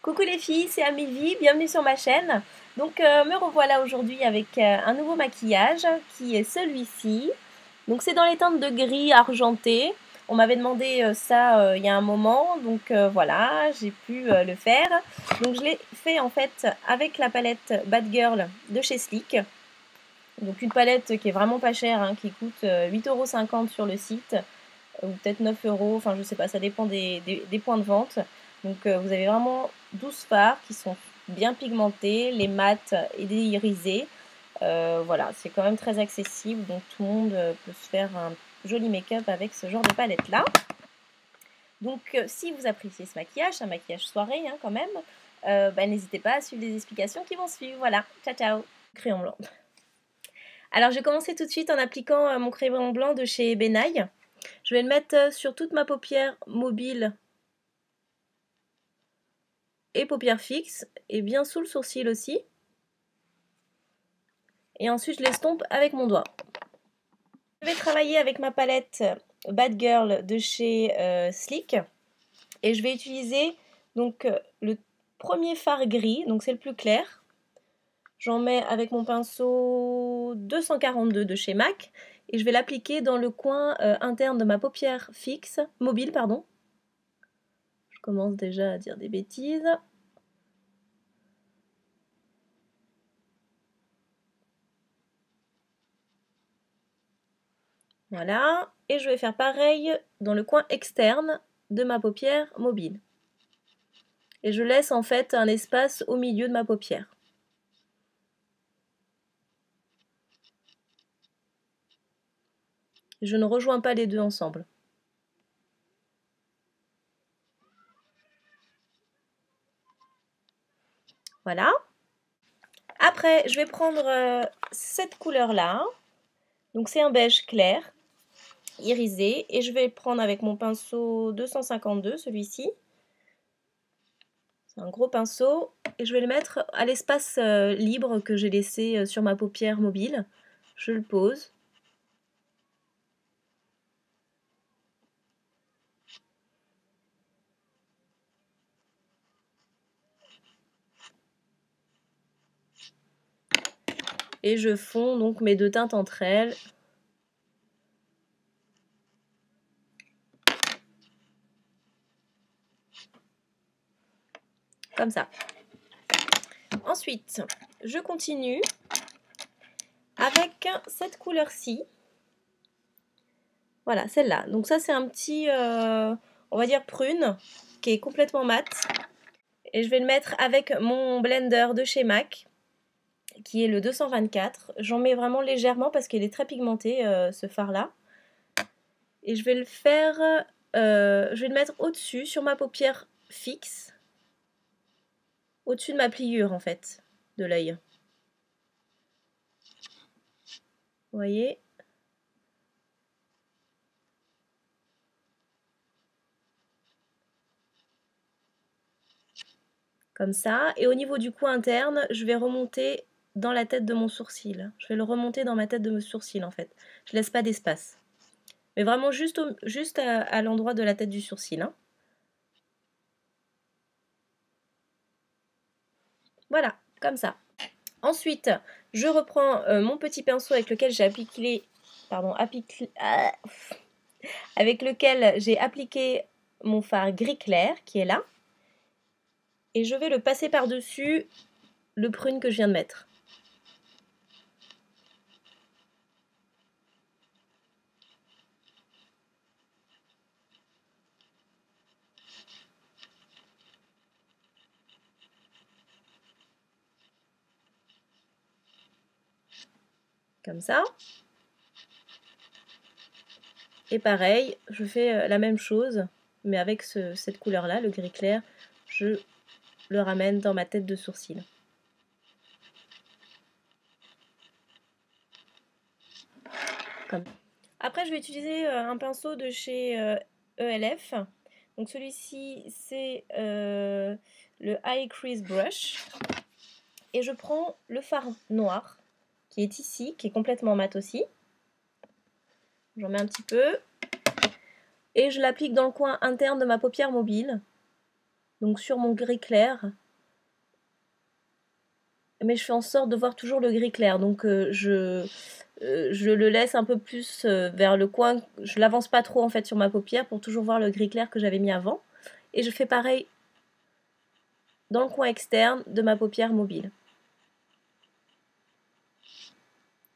Coucou les filles, c'est Amélie, bienvenue sur ma chaîne. Donc me revoilà aujourd'hui avec un nouveau maquillage qui est celui-ci. Donc c'est dans les teintes de gris argenté. On m'avait demandé ça il y a un moment, donc voilà, j'ai pu le faire. Donc je l'ai fait en fait avec la palette Bad Girl de chez Sleek. Donc une palette qui est vraiment pas chère, hein, qui coûte 8,50 € sur le site, ou peut-être 9 €, enfin je sais pas, ça dépend des points de vente. Donc vous avez vraiment 12 fards qui sont bien pigmentés, les mats et des irisés. Voilà, c'est quand même très accessible, donc tout le monde peut se faire un joli make-up avec ce genre de palette là. Donc si vous appréciez ce maquillage, c'est un maquillage soirée hein, quand même, n'hésitez pas à suivre les explications qui vont suivre. Voilà, ciao ciao. Crayon blanc. Alors je vais commencer tout de suite en appliquant mon crayon blanc de chez Benai. Je vais le mettre sur toute ma paupière mobile et paupière fixe, et bien sous le sourcil aussi. Et ensuite je l'estompe avec mon doigt. Je vais travailler avec ma palette Bad Girl de chez Sleek. Et je vais utiliser donc le premier fard gris, donc c'est le plus clair. J'en mets avec mon pinceau 242 de chez MAC. Et je vais l'appliquer dans le coin interne de ma paupière fixe, mobile pardon. Je commence déjà à dire des bêtises. Voilà, et je vais faire pareil dans le coin externe de ma paupière mobile. Et je laisse en fait un espace au milieu de ma paupière. Je ne rejoins pas les deux ensemble. Voilà. Après, je vais prendre cette couleur-là. Donc c'est un beige clair, irisé. Et je vais prendre avec mon pinceau 252, celui-ci. C'est un gros pinceau. Et je vais le mettre à l'espace libre que j'ai laissé sur ma paupière mobile. Je le pose. Et je fonds donc mes deux teintes entre elles. Comme ça. Ensuite, je continue avec cette couleur-ci. Voilà, celle-là. Donc ça, c'est un petit, on va dire prune, qui est complètement mat. Et je vais le mettre avec mon blender de chez MAC, qui est le 224. J'en mets vraiment légèrement parce qu'il est très pigmenté, ce fard-là. Et je vais le faire, je vais le mettre au-dessus, sur ma paupière fixe. Au-dessus de ma pliure, en fait, de l'œil. Vous voyez ? Comme ça. Et au niveau du coin interne, je vais remonter dans la tête de mon sourcil. Je vais le remonter dans ma tête de mon sourcil, en fait. Je laisse pas d'espace. Mais vraiment juste, juste à l'endroit de la tête du sourcil. Hein. Voilà, comme ça. Ensuite, je reprends mon petit pinceau avec lequel j'ai appliqué... Pardon, avec lequel j'ai appliqué mon fard gris clair, qui est là. Et je vais le passer par-dessus le prune que je viens de mettre. Comme ça. Et pareil, je fais la même chose, mais avec cette couleur-là, le gris clair, je le ramène dans ma tête de sourcil. Comme. Après, je vais utiliser un pinceau de chez ELF. Donc celui-ci, c'est le High Crease Brush. Et je prends le fard noir, qui est ici, qui est complètement mat aussi. J'en mets un petit peu. Et je l'applique dans le coin interne de ma paupière mobile. donc sur mon gris clair. Mais je fais en sorte de voir toujours le gris clair, donc je le laisse un peu plus vers le coin, je l'avance pas trop en fait sur ma paupière pour toujours voir le gris clair que j'avais mis avant. Et je fais pareil dans le coin externe de ma paupière mobile.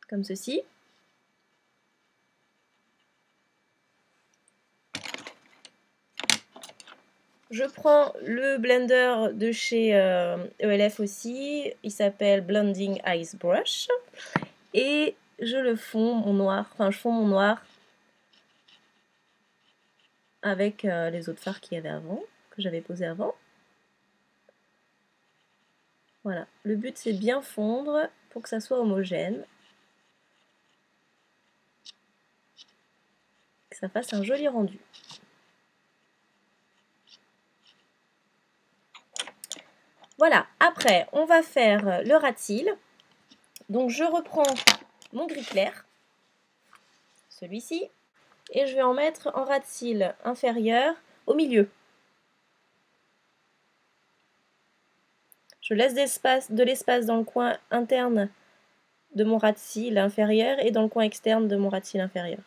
Comme ceci. Je prends le blender de chez ELF aussi, il s'appelle Blending Ice Brush, et je le fonds mon noir, enfin je fonds mon noir avec les autres fards qu'il y avait avant, que j'avais posé avant. Voilà, le but c'est de bien fondre pour que ça soit homogène, que ça fasse un joli rendu. Voilà, après on va faire le ras de cils. Donc je reprends mon gris clair, celui-ci, et je vais en mettre en ras de cils inférieur au milieu. Je laisse de l'espace dans le coin interne de mon ras de cils inférieur et dans le coin externe de mon ras de cils inférieur.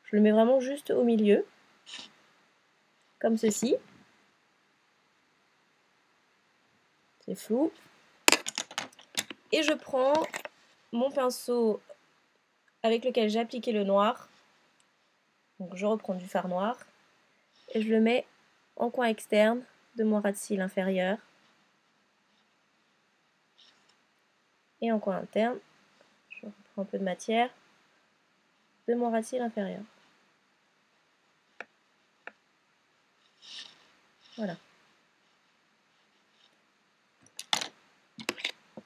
Je le mets vraiment juste au milieu, comme ceci. C'est flou. Et je prends mon pinceau avec lequel j'ai appliqué le noir. Donc je reprends du fard noir et je le mets en coin externe de mon ras de cils inférieur. Et en coin interne, je reprends un peu de matière de mon ras de cils inférieur. Voilà.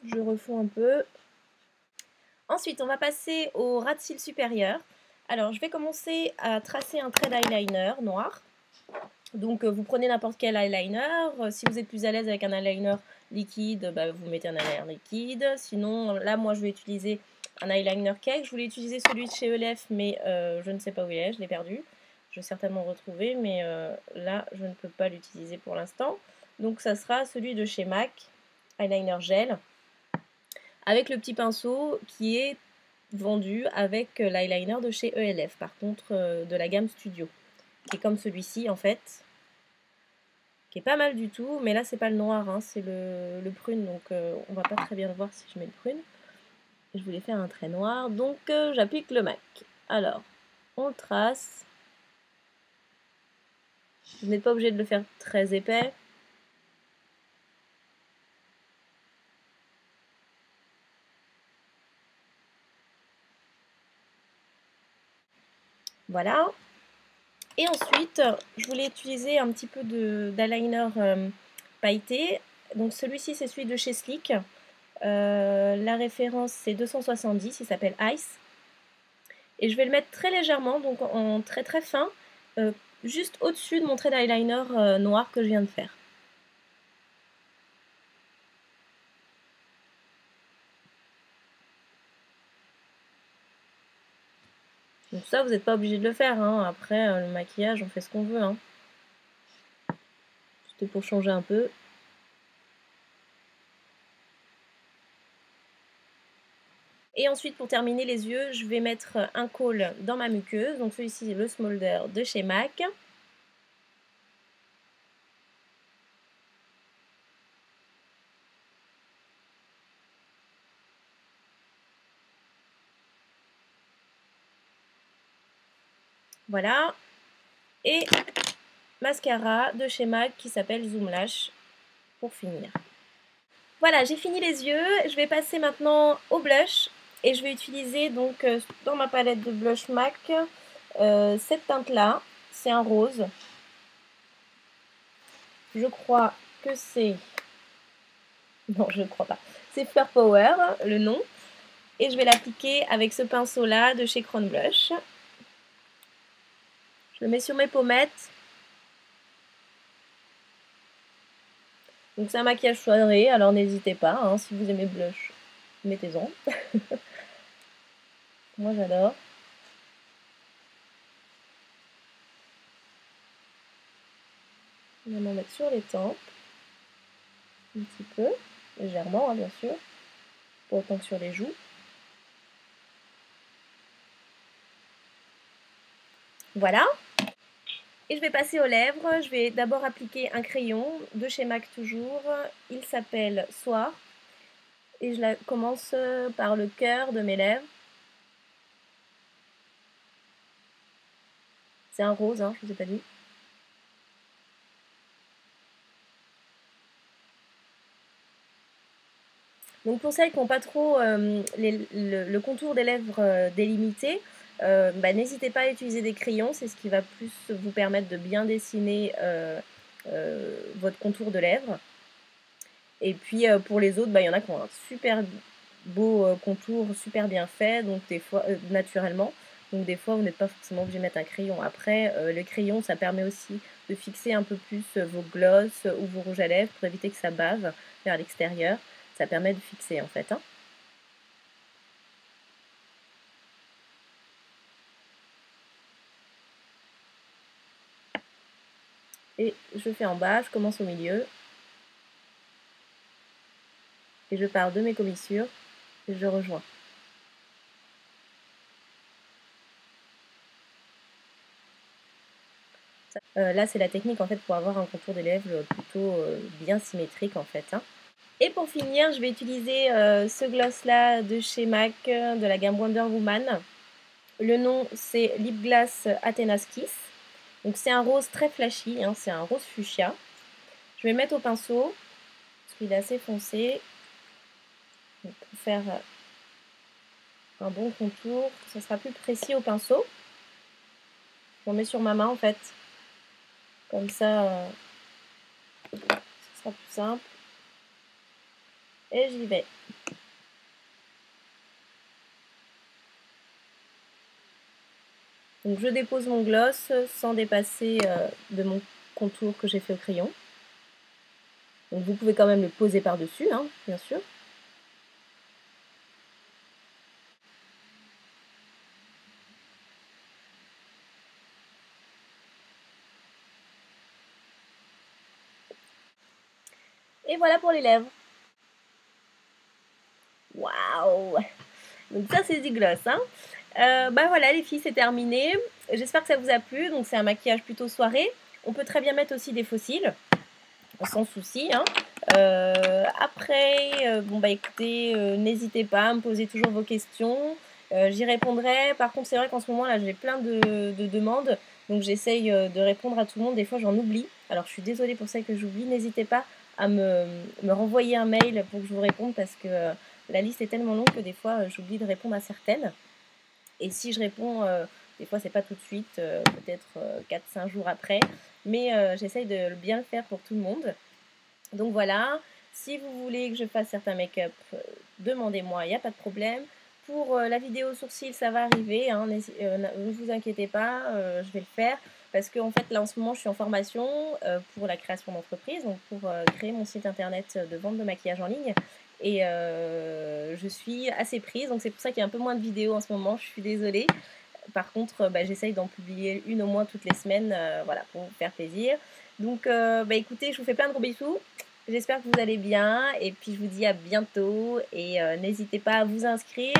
Je refonds un peu. Ensuite, on va passer au ras de cils supérieur. Alors, je vais commencer à tracer un trait d'eyeliner noir. Donc, vous prenez n'importe quel eyeliner. Si vous êtes plus à l'aise avec un eyeliner liquide, bah, vous mettez un eyeliner liquide. Sinon, là, moi, je vais utiliser un eyeliner cake. Je voulais utiliser celui de chez ELF, mais je ne sais pas où il est, je l'ai perdu. Je vais certainement le retrouver, mais là, je ne peux pas l'utiliser pour l'instant. Donc, ça sera celui de chez MAC, eyeliner gel, avec le petit pinceau qui est vendu avec l'eyeliner de chez ELF, par contre de la gamme Studio, qui est comme celui-ci en fait, qui est pas mal du tout, mais là c'est pas le noir, hein, c'est le prune, donc on va pas très bien le voir si je mets le prune. Et je voulais faire un trait noir, donc j'applique le MAC. Alors, on le trace. Vous n'êtes pas obligé de le faire très épais. Voilà. Et ensuite, je voulais utiliser un petit peu d'eyeliner pailleté. Donc celui-ci, c'est celui de chez Sleek. La référence, c'est 270, il s'appelle Ice. Et je vais le mettre très légèrement, donc en très très fin, juste au-dessus de mon trait d'eyeliner noir que je viens de faire. Donc ça, vous n'êtes pas obligé de le faire, hein. Après, le maquillage, on fait ce qu'on veut, hein. C'était pour changer un peu. Et ensuite, pour terminer les yeux, je vais mettre un col dans ma muqueuse. Donc celui-ci, c'est le Smolder de chez MAC. Voilà. Et mascara de chez MAC qui s'appelle Zoom Lash pour finir. Voilà, j'ai fini les yeux. Je vais passer maintenant au blush. Et je vais utiliser donc dans ma palette de blush MAC cette teinte-là. C'est un rose. Je crois que c'est... Non, je ne crois pas. C'est Fleur Power, le nom. Et je vais l'appliquer avec ce pinceau-là de chez Crown Blush. Je le mets sur mes pommettes. Donc c'est un maquillage soirée, alors n'hésitez pas, hein, si vous aimez blush, mettez-en. Moi j'adore. On va m'en mettre sur les tempes. un petit peu, légèrement, hein, bien sûr, pas autant que sur les joues. Voilà. Et je vais passer aux lèvres. Je vais d'abord appliquer un crayon de chez MAC toujours. Il s'appelle Soir. Et je commence par le cœur de mes lèvres. C'est un rose, hein, je ne vous ai pas dit. Donc pour celles qui n'ont pas trop le contour des lèvres délimité, n'hésitez pas à utiliser des crayons, c'est ce qui va plus vous permettre de bien dessiner votre contour de lèvres. Et puis pour les autres, il y en a qui ont un super beau contour, super bien fait, donc des fois naturellement. Donc des fois, vous n'êtes pas forcément obligé de mettre un crayon. Après, le crayon, ça permet aussi de fixer un peu plus vos glosses ou vos rouges à lèvres pour éviter que ça bave vers l'extérieur. Ça permet de fixer en fait. Hein. Et je fais en bas, je commence au milieu. Et je pars de mes commissures et je rejoins. Là, c'est la technique en fait pour avoir un contour des lèvres plutôt bien symétrique en fait. Hein. Et pour finir, je vais utiliser ce gloss là de chez MAC, de la gamme Wonder Woman. Le nom c'est Lip Glass Athena's Kiss. Donc c'est un rose très flashy, hein, c'est un rose fuchsia. Je vais le mettre au pinceau, parce qu'il est assez foncé. Donc, pour faire un bon contour, ça sera plus précis au pinceau. Je le mets sur ma main en fait. Comme ça, ce sera plus simple. Et j'y vais. Donc je dépose mon gloss sans dépasser de mon contour que j'ai fait au crayon. Donc vous pouvez quand même le poser par-dessus, hein, bien sûr. Et voilà pour les lèvres. Waouh! Donc ça c'est du gloss, hein. Voilà les filles, c'est terminé. J'espère que ça vous a plu. Donc c'est un maquillage plutôt soirée. On peut très bien mettre aussi des faux cils, sans souci. Hein. Après, écoutez, n'hésitez pas à me poser toujours vos questions. J'y répondrai. Par contre, c'est vrai qu'en ce moment là, j'ai plein de demandes. Donc j'essaye de répondre à tout le monde. Des fois, j'en oublie. Alors je suis désolée pour celles que j'oublie. N'hésitez pas à me renvoyer un mail pour que je vous réponde parce que la liste est tellement longue que des fois, j'oublie de répondre à certaines. Et si je réponds, des fois, c'est pas tout de suite, peut-être 4-5 jours après. Mais j'essaye de bien le faire pour tout le monde. Donc voilà, si vous voulez que je fasse certains make-up, demandez-moi, il n'y a pas de problème. Pour la vidéo sourcils, ça va arriver, hein, ne vous inquiétez pas, je vais le faire. Parce que en fait, là en ce moment, je suis en formation pour la création d'entreprise, donc pour créer mon site internet de vente de maquillage en ligne. Et je suis assez prise, donc c'est pour ça qu'il y a un peu moins de vidéos en ce moment, je suis désolée. Par contre, j'essaye d'en publier une au moins toutes les semaines, voilà, pour vous faire plaisir. Donc, écoutez, je vous fais plein de gros bisous. J'espère que vous allez bien et puis je vous dis à bientôt et n'hésitez pas à vous inscrire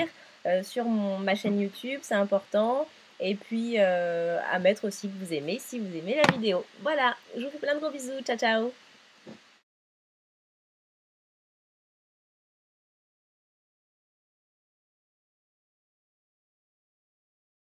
sur ma chaîne YouTube, c'est important. Et puis à mettre aussi que vous aimez si vous aimez la vidéo. Voilà, je vous fais plein de gros bisous. Ciao, ciao!